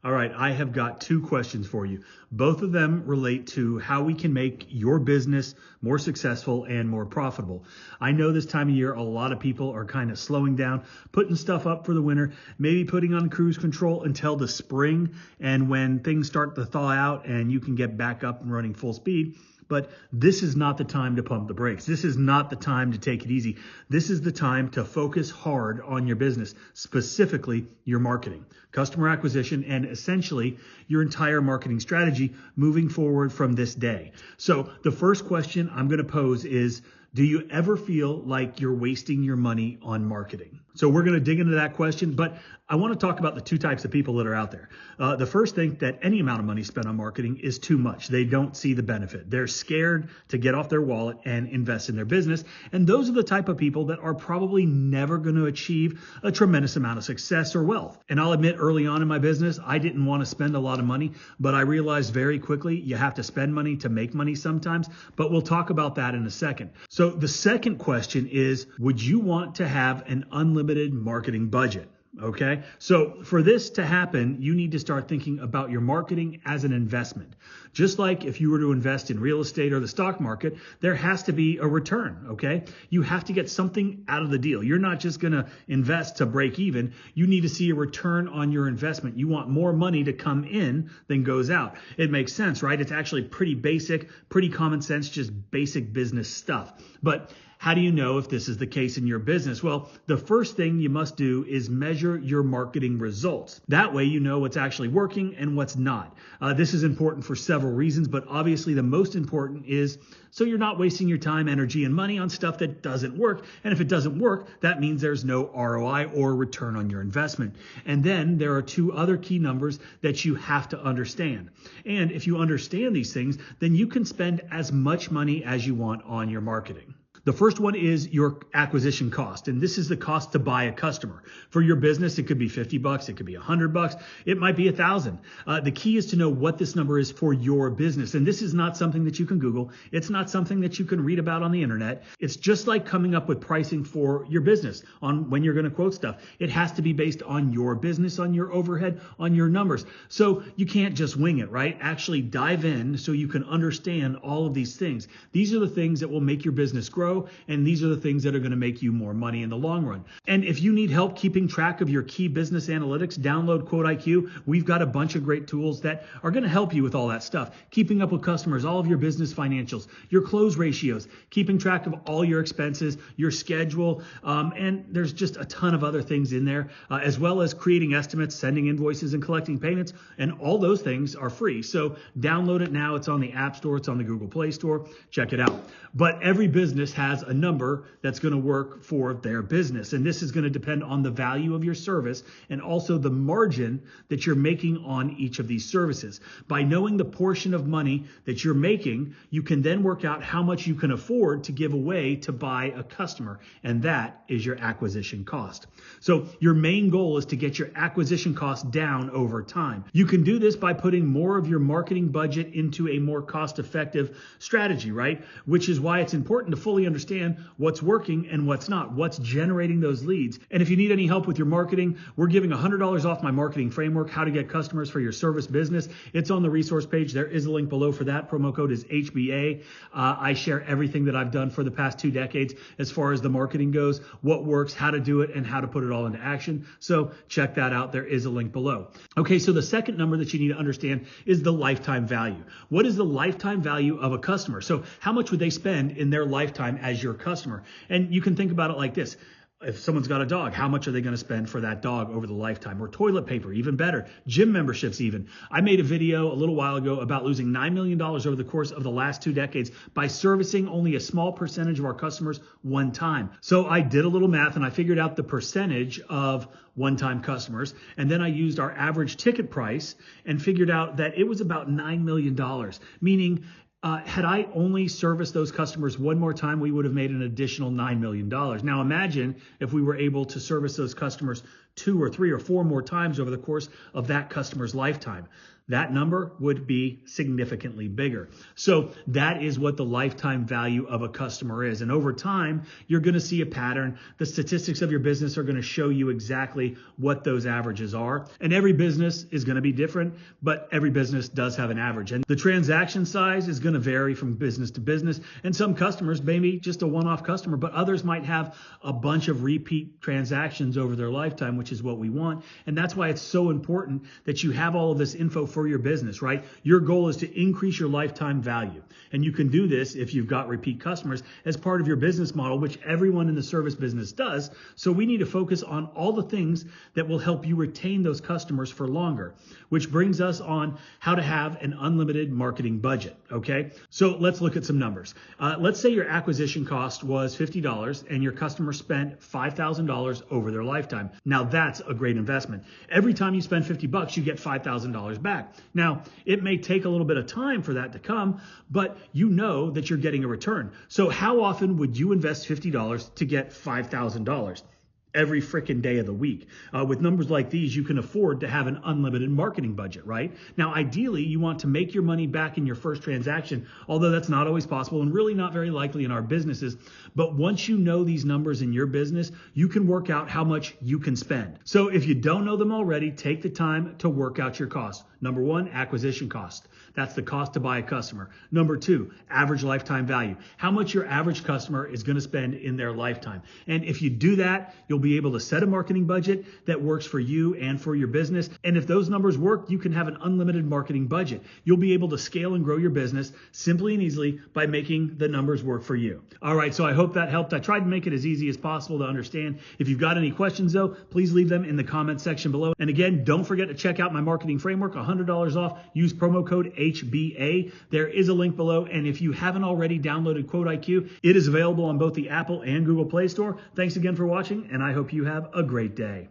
All right, I have got two questions for you. Both of them relate to how we can make your business more successful and more profitable. I know this time of year, a lot of people are kind of slowing down, putting stuff up for the winter, maybe putting on cruise control until the spring. And when things start to thaw out and you can get back up and running full speed. But this is not the time to pump the brakes. This is not the time to take it easy. This is the time to focus hard on your business, specifically your marketing, customer acquisition, and essentially your entire marketing strategy moving forward from this day. So the first question I'm going to pose is, do you ever feel like you're wasting your money on marketing? So we're going to dig into that question, but I want to talk about the two types of people that are out there. The first think that any amount of money spent on marketing is too much. They don't see the benefit. They're scared to get off their wallet and invest in their business. And those are the type of people that are probably never going to achieve a tremendous amount of success or wealth. And I'll admit early on in my business, I didn't want to spend a lot of money, but I realized very quickly you have to spend money to make money sometimes. But we'll talk about that in a second. So the second question is, would you want to have an unlimited marketing budget? Okay, so for this to happen, you need to start thinking about your marketing as an investment. Just like if you were to invest in real estate or the stock market, there has to be a return, okay? You have to get something out of the deal. You're not just going to invest to break even. You need to see a return on your investment. You want more money to come in than goes out. It makes sense, right? It's actually pretty basic, pretty common sense, just basic business stuff. But how do you know if this is the case in your business? Well, the first thing you must do is measure your marketing results. That way you know what's actually working and what's not. This is important for several reasons, but obviously the most important is so you're not wasting your time, energy, and money on stuff that doesn't work. And if it doesn't work, that means there's no ROI or return on your investment. And then there are two other key numbers that you have to understand. And if you understand these things, then you can spend as much money as you want on your marketing. The first one is your acquisition cost. And this is the cost to buy a customer. For your business, it could be $50, it could be $100, it might be $1,000. The key is to know what this number is for your business. And this is not something that you can Google. It's not something that you can read about on the internet. It's just like coming up with pricing for your business on when you're going to quote stuff. It has to be based on your business, on your overhead, on your numbers. So you can't just wing it, right? Actually dive in so you can understand all of these things. These are the things that will make your business grow. And these are the things that are going to make you more money in the long run. And if you need help keeping track of your key business analytics, download 𝗤𝘂cie𝗁𝗤. We've got a bunch of great tools that are going to help you with all that stuff. Keeping up with customers, all of your business financials, your close ratios, keeping track of all your expenses, your schedule. And there's just a ton of other things in there, as well as creating estimates, sending invoices, and collecting payments. And all those things are free. So download it now. It's on the App Store. It's on the Google Play Store. Check it out. But every business has a number that's going to work for their business. And this is going to depend on the value of your service and also the margin that you're making on each of these services. By knowing the portion of money that you're making, you can then work out how much you can afford to give away to buy a customer. And that is your acquisition cost. So your main goal is to get your acquisition cost down over time. You can do this by putting more of your marketing budget into a more cost-effective strategy, right? Which is why it's important to fully understand what's working and what's not, what's generating those leads. And if you need any help with your marketing, we're giving $100 off my marketing framework, how to get customers for your service business. It's on the resource page. There is a link below for that. Promo code is HBA. I share everything that I've done for the past 2 decades as far as the marketing goes, what works, how to do it, and how to put it all into action. So check that out. There is a link below. Okay, so the second number that you need to understand is the lifetime value. What is the lifetime value of a customer? So how much would they spend in their lifetime as your customer? And you can think about it like this. If someone's got a dog, how much are they going to spend for that dog over the lifetime? Or toilet paper, even better. Gym memberships even. I made a video a little while ago about losing $9 million over the course of the last 2 decades by servicing only a small percentage of our customers one time. So I did a little math and I figured out the percentage of one-time customers. And then I used our average ticket price and figured out that it was about $9 million, meaning had I only serviced those customers one more time, we would have made an additional $9 million. Now imagine if we were able to service those customers 2 or 3 or 4 more times over the course of that customer's lifetime. That number would be significantly bigger. So that is what the lifetime value of a customer is. And over time, you're going to see a pattern. The statistics of your business are going to show you exactly what those averages are. And every business is going to be different, but every business does have an average. And the transaction size is going to vary from business to business. And some customers may be just a one-off customer, but others might have a bunch of repeat transactions over their lifetime, which is what we want. And that's why it's so important that you have all of this info for your business, right? Your goal is to increase your lifetime value. And you can do this if you've got repeat customers as part of your business model, which everyone in the service business does. So we need to focus on all the things that will help you retain those customers for longer, which brings us on how to have an unlimited marketing budget. Okay. So let's look at some numbers. Let's say your acquisition cost was $50 and your customer spent $5,000 over their lifetime. Now that's a great investment. Every time you spend $50, you get $5,000 back. Now, it may take a little bit of time for that to come, but you know that you're getting a return. So how often would you invest $50 to get $5,000? Every freaking day of the week. With numbers like these, you can afford to have an unlimited marketing budget, right? Now, ideally, you want to make your money back in your first transaction, although that's not always possible and really not very likely in our businesses. But once you know these numbers in your business, you can work out how much you can spend. So if you don't know them already, take the time to work out your costs. Number 1, acquisition cost. That's the cost to buy a customer. Number 2, average lifetime value. How much your average customer is going to spend in their lifetime. And if you do that, you'll be able to set a marketing budget that works for you and for your business. And if those numbers work, you can have an unlimited marketing budget. You'll be able to scale and grow your business simply and easily by making the numbers work for you. All right, so I hope that helped. I tried to make it as easy as possible to understand. If you've got any questions though, please leave them in the comment section below. And again, don't forget to check out my marketing framework, $100 off. Use promo code HBA. There is a link below. And if you haven't already downloaded 𝗤𝘂ici𝗁𝗤, it is available on both the Apple and Google Play Store. Thanks again for watching, and I hope you have a great day.